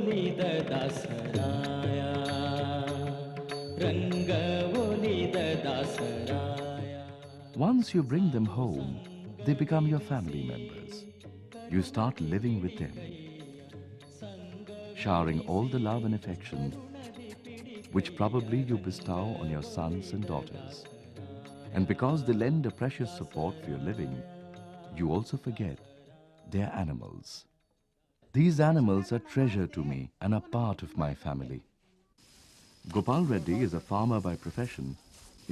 ಒಲಿದ Dasaraya Ranga ಒಲಿದ Dasaraya. Once you bring them home, they become your family members. You start living with them, showering all the love and affection which probably you bestow on your sons and daughters. And because they lend a precious support for your living, you also forget their animals. These animals are treasure to me and are part of my family. Gopal Reddy is a farmer by profession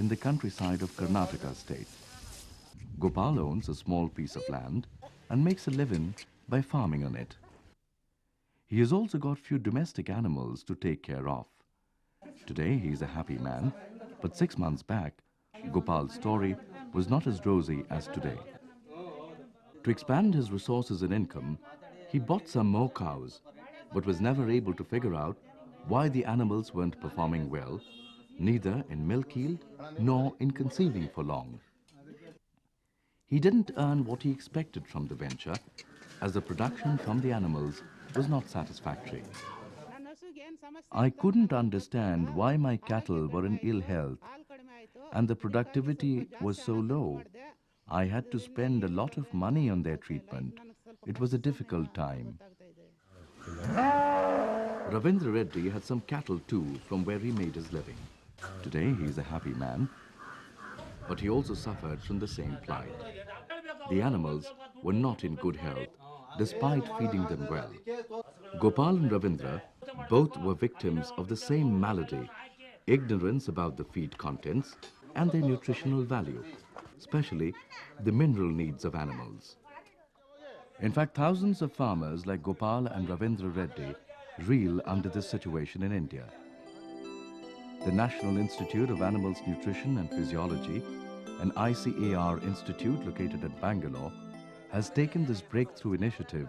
in the countryside of Karnataka state. Gopal owns a small piece of land and makes a living by farming on it. He has also got few domestic animals to take care of. Today he is a happy man, but 6 months back, Gopal's story was not as rosy as today. To expand his resources and income, he bought some more cows, but was never able to figure out why the animals weren't performing well, neither in milk yield nor in conceiving for long. He didn't earn what he expected from the venture, as the production from the animals was not satisfactory. I couldn't understand why my cattle were in ill health and the productivity was so low. I had to spend a lot of money on their treatment. It was a difficult time. Ravindra Reddy had some cattle too, from where he made his living. Today he is a happy man, but he also suffered from the same plight. The animals were not in good health, despite feeding them well. Gopal and Ravindra both were victims of the same malady, ignorance about the feed contents and their nutritional value, especially the mineral needs of animals. In fact, thousands of farmers like Gopal and Ravindra Reddy reel under this situation in India. The National Institute of Animals Nutrition and Physiology, an ICAR institute located at Bangalore, has taken this breakthrough initiative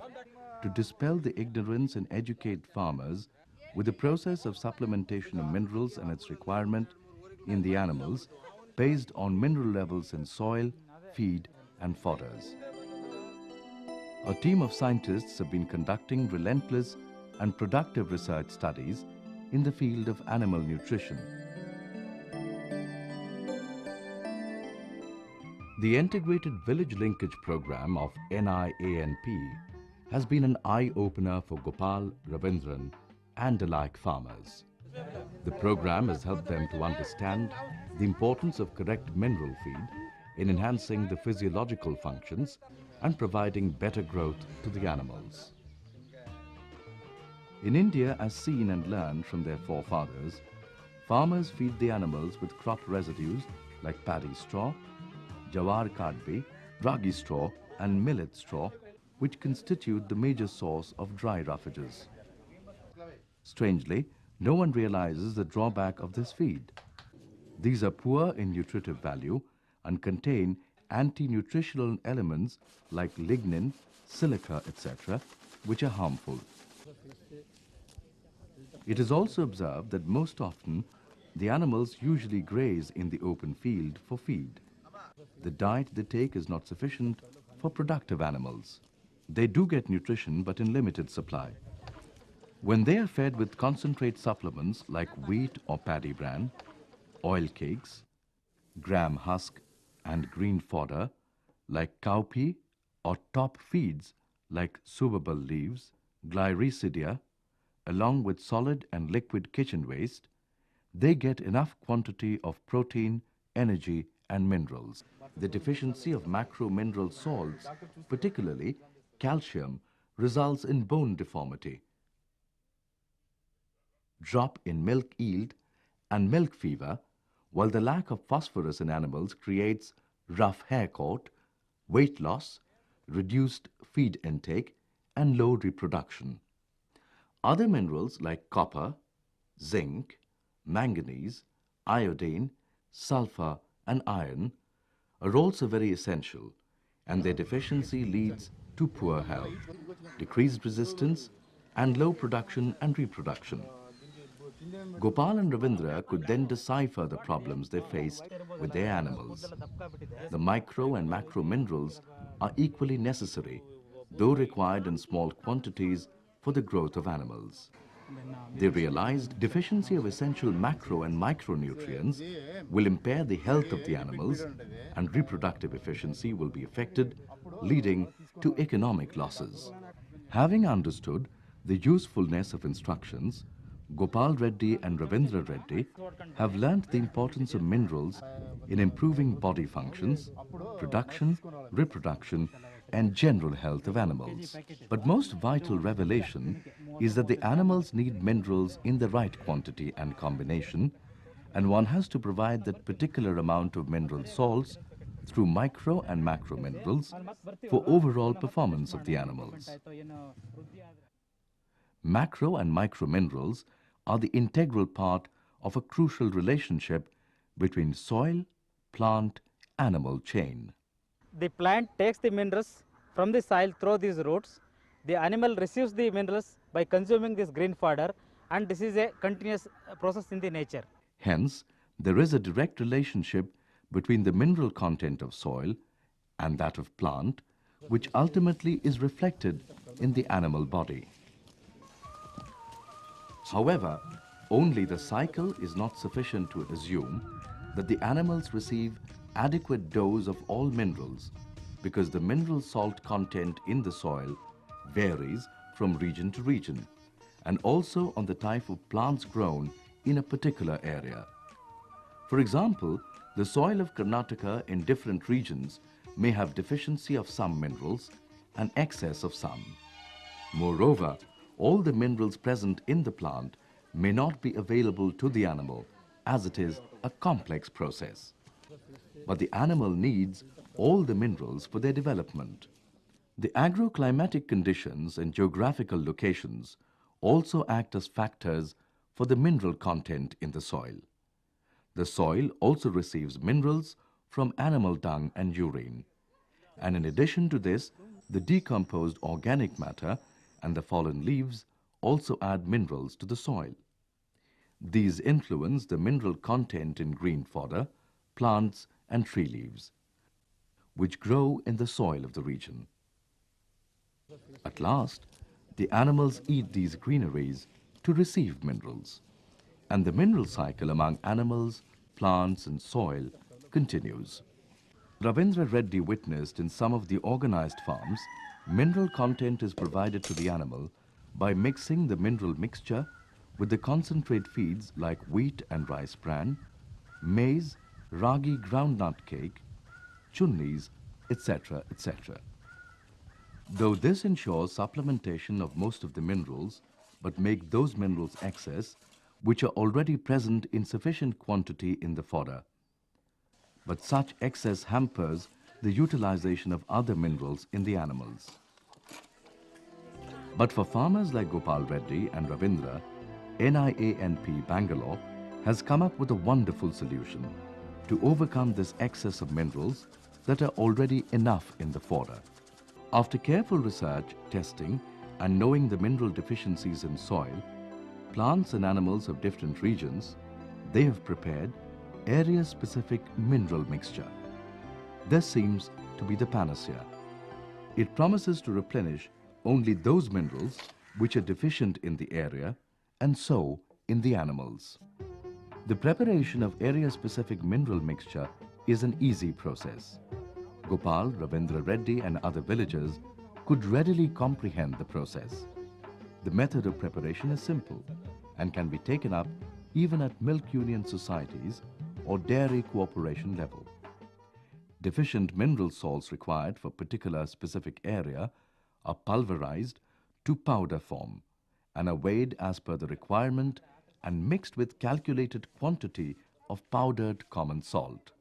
to dispel the ignorance and educate farmers with the process of supplementation of minerals and its requirement in the animals based on mineral levels in soil, feed and fodders. A team of scientists have been conducting relentless and productive research studies in the field of animal nutrition. The Integrated Village Linkage Program of NIANP has been an eye-opener for Gopal, Ravindran and alike farmers. The program has helped them to understand the importance of correct mineral feed in enhancing the physiological functions and providing better growth to the animals. In India, as seen and learned from their forefathers, farmers feed the animals with crop residues like paddy straw, jawar kadbi, ragi straw and millet straw, which constitute the major source of dry roughages. Strangely, no one realizes the drawback of this feed. These are poor in nutritive value and contain anti-nutritional elements like lignin, silica, etc., which are harmful. It is also observed that most often the animals usually graze in the open field for feed. The diet they take is not sufficient for productive animals. They do get nutrition but in limited supply. When they are fed with concentrate supplements like wheat or paddy bran, oil cakes, gram husk and green fodder like cowpea or top feeds like subabal leaves, glyricidia, along with solid and liquid kitchen waste, they get enough quantity of protein, energy and minerals. The deficiency of macro-mineral salts, particularly calcium, results in bone deformity, drop in milk yield and milk fever, while the lack of phosphorus in animals creates rough hair coat, weight loss, reduced feed intake and low reproduction. Other minerals like copper, zinc, manganese, iodine, sulfur and iron are also very essential, and their deficiency leads to poor health, decreased resistance and low production and reproduction. Gopal and Ravindra could then decipher the problems they faced with their animals. The micro and macro minerals are equally necessary, though required in small quantities for the growth of animals. They realized deficiency of essential macro and micronutrients will impair the health of the animals and reproductive efficiency will be affected, leading to economic losses. Having understood the usefulness of instructions, Gopal Reddy and Ravindra Reddy have learnt the importance of minerals in improving body functions, production, reproduction, and general health of animals. But most vital revelation is that the animals need minerals in the right quantity and combination, and one has to provide that particular amount of mineral salts through micro and macro minerals for overall performance of the animals. Macro and micro minerals are the integral part of a crucial relationship between soil, plant, animal chain. The plant takes the minerals from the soil through these roots. The animal receives the minerals by consuming this green fodder, and this is a continuous process in the nature. Hence, there is a direct relationship between the mineral content of soil and that of plant, which ultimately is reflected in the animal body. However, only the cycle is not sufficient to assume that the animals receive adequate dose of all minerals because the mineral salt content in the soil varies from region to region and also on the type of plants grown in a particular area. For example, the soil of Karnataka in different regions may have deficiency of some minerals and excess of some. Moreover, all the minerals present in the plant may not be available to the animal as it is a complex process. But the animal needs all the minerals for their development. The agroclimatic conditions and geographical locations also act as factors for the mineral content in the soil. The soil also receives minerals from animal dung and urine. And in addition to this, the decomposed organic matter and the fallen leaves also add minerals to the soil. These influence the mineral content in green fodder, plants and tree leaves, which grow in the soil of the region. At last, the animals eat these greeneries to receive minerals, and the mineral cycle among animals, plants and soil continues. Ravindra Reddy witnessed in some of the organized farms, mineral content is provided to the animal by mixing the mineral mixture with the concentrate feeds like wheat and rice bran, maize, ragi groundnut cake, chunnis, etc., etc. Though this ensures supplementation of most of the minerals, but make those minerals excess, which are already present in sufficient quantity in the fodder. But such excess hampers the utilization of other minerals in the animals. But for farmers like Gopal Reddy and Ravindra, NIANP Bangalore has come up with a wonderful solution to overcome this excess of minerals that are already enough in the fodder. After careful research, testing, and knowing the mineral deficiencies in soil, plants and animals of different regions, they have prepared area-specific mineral mixture. This seems to be the panacea. It promises to replenish only those minerals which are deficient in the area and so in the animals. The preparation of area-specific mineral mixture is an easy process. Gopal, Ravindra Reddy and other villagers could readily comprehend the process. The method of preparation is simple and can be taken up even at milk union societies or dairy cooperation level. Deficient mineral salts required for particular specific area are pulverized to powder form and are weighed as per the requirement and mixed with calculated quantity of powdered common salt.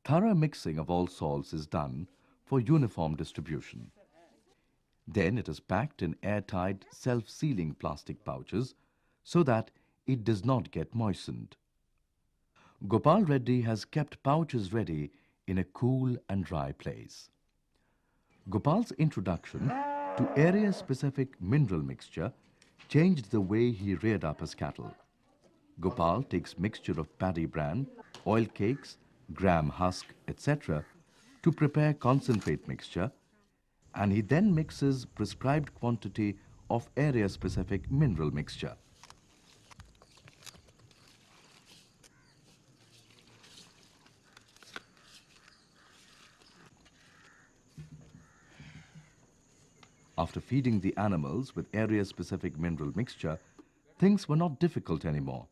Thorough mixing of all salts is done for uniform distribution. Then it is packed in airtight, self-sealing plastic pouches so that it does not get moistened. Gopal Reddy has kept pouches ready in a cool and dry place. Gopal's introduction to area-specific mineral mixture changed the way he reared up his cattle. Gopal takes mixture of paddy bran, oil cakes, gram husk, etc. to prepare concentrate mixture, and he then mixes prescribed quantity of area-specific mineral mixture. After feeding the animals with area-specific mineral mixture, things were not difficult anymore.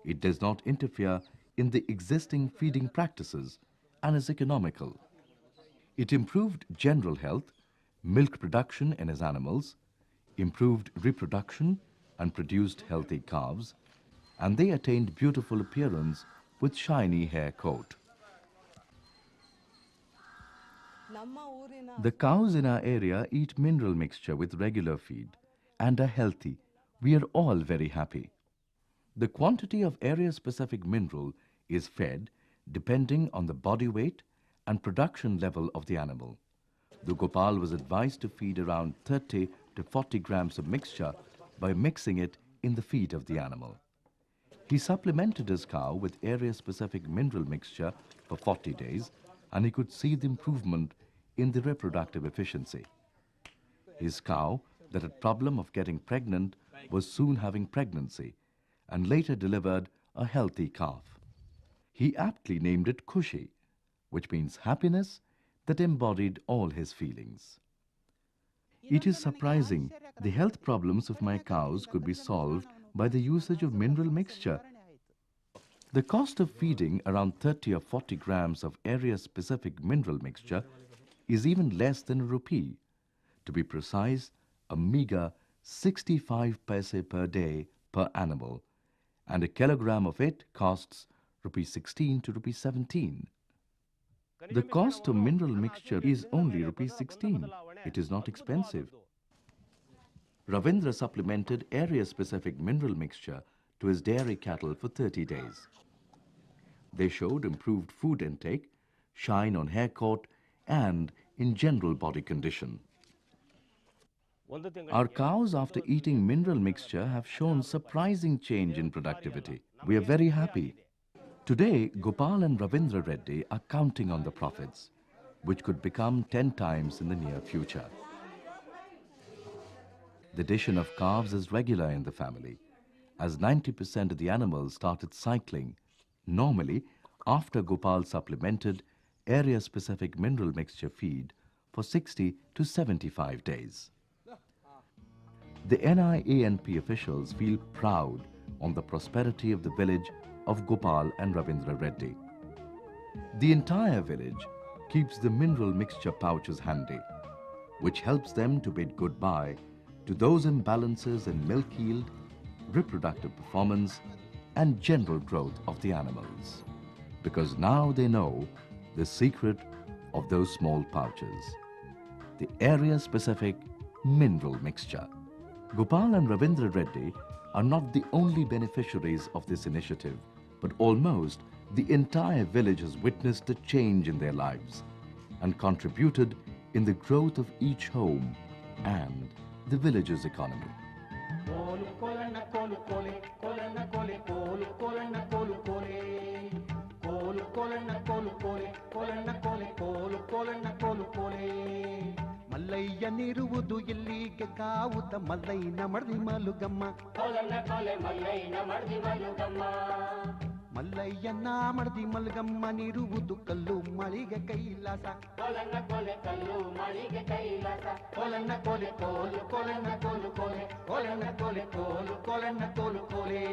It does not interfere in the existing feeding practices and is economical. It improved general health, milk production in his animals, improved reproduction and produced healthy calves, and they attained beautiful appearance with shiny hair coat. The cows in our area eat mineral mixture with regular feed and are healthy. We are all very happy. The quantity of area-specific mineral is fed depending on the body weight and production level of the animal. The Gopal was advised to feed around 30 to 40 grams of mixture by mixing it in the feed of the animal. He supplemented his cow with area-specific mineral mixture for 40 days and he could see the improvement in the reproductive efficiency. His cow that had problem of getting pregnant was soon having pregnancy and later delivered a healthy calf. He aptly named it Khushi, which means happiness that embodied all his feelings. It is surprising the health problems of my cows could be solved by the usage of mineral mixture. The cost of feeding around 30 or 40 grams of area-specific mineral mixture is even less than ₹1. To be precise, a meager 65 paise per day per animal, and a kilogram of it costs ₹16 to ₹17. The cost of mineral mixture is only ₹16. It is not expensive. Ravindra supplemented area-specific mineral mixture to his dairy cattle for 30 days. They showed improved food intake, shine on hair coat, and in general body condition. Our cows after eating mineral mixture have shown surprising change in productivity. We are very happy. Today, Gopal and Ravindra Reddy are counting on the profits, which could become 10 times in the near future. The addition of calves is regular in the family, as 90% of the animals started cycling, normally after Gopal supplemented area-specific mineral mixture feed for 60 to 75 days. The NIANP officials feel proud on the prosperity of the village of Gopal and Ravindra Reddy. The entire village keeps the mineral mixture pouches handy, which helps them to bid goodbye to those imbalances in milk yield, reproductive performance, and general growth of the animals. Because now they know the secret of those small pouches, the area-specific mineral mixture. Gopal and Ravindra Reddy are not the only beneficiaries of this initiative, but almost the entire village has witnessed a change in their lives and contributed in the growth of each home and the village's economy. ಮಲ್ಲಯ್ಯನಿರುವುದು ಇಲ್ಲಿಗೆ ಕಾವುತ ಮಲ್ಲಯ್ಯನ ಮಡ್ದಿ ಮಲುಗಮ್ಮ ಮಲ್ಲಯ್ಯನ ಮಡ್ದಿ ಮಲಗಮ್ಮನಿರುವುದು ಕಲ್ಲು ಮಳಿಗೆ ಕೈಲಾಸ ಕೊಲನ್ನ ಕೊಲೆ ಕೋಲು ಕೊಲನ್ನ ಕೋಲು ಕೋಲೆ ಕೊಲನ್ನ ಕೊಲೆ ಕೋಲು ಕೊಲನ್ನ ಕೋಲು ಕೋಲೆ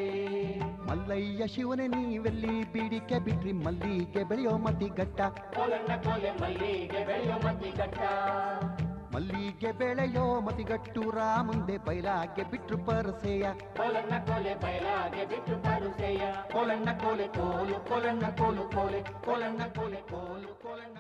ಮಲ್ಲಯ್ಯ ಶಿವನೇ ನೀವೆಲ್ಲಿ ಬೀಡಿಕೆ ಬಿಟ್ರಿ ಮಲ್ಲಿಗೆ ಬೆಳೆಯೋ ಮತಿಗಟ್ಟ ಕೊಲನ್ನ ಕೊಲೆ ಮಲ್ಲಿಗೆ ಬೆಳೆಯೋ ಮತಿಗಟ್ಟ ಮಲ್ಲಿಗೆ ಬೆಳೆಯೋ ಮತಿಗಟ್ಟು ರಾಮಂದೆ ಬೈಲಾಗೆ ಬಿಟ್ರು ಪರಸೆಯ ಕೊಲನ್ನ ಕೊಲೆ ಬೈಲಾಗೆ ಬಿಟ್ರು ಪರಸೆಯ ಕೊಲನ್ನ ಕೊಲೆ ಕೋಲು ಕೊಲನ್ನ ಕೋಲು ಕೋಲೆ ಕೊಲನ್ನ ಕೊಲೆ ಕೋಲು ಕೊಲನ್ನ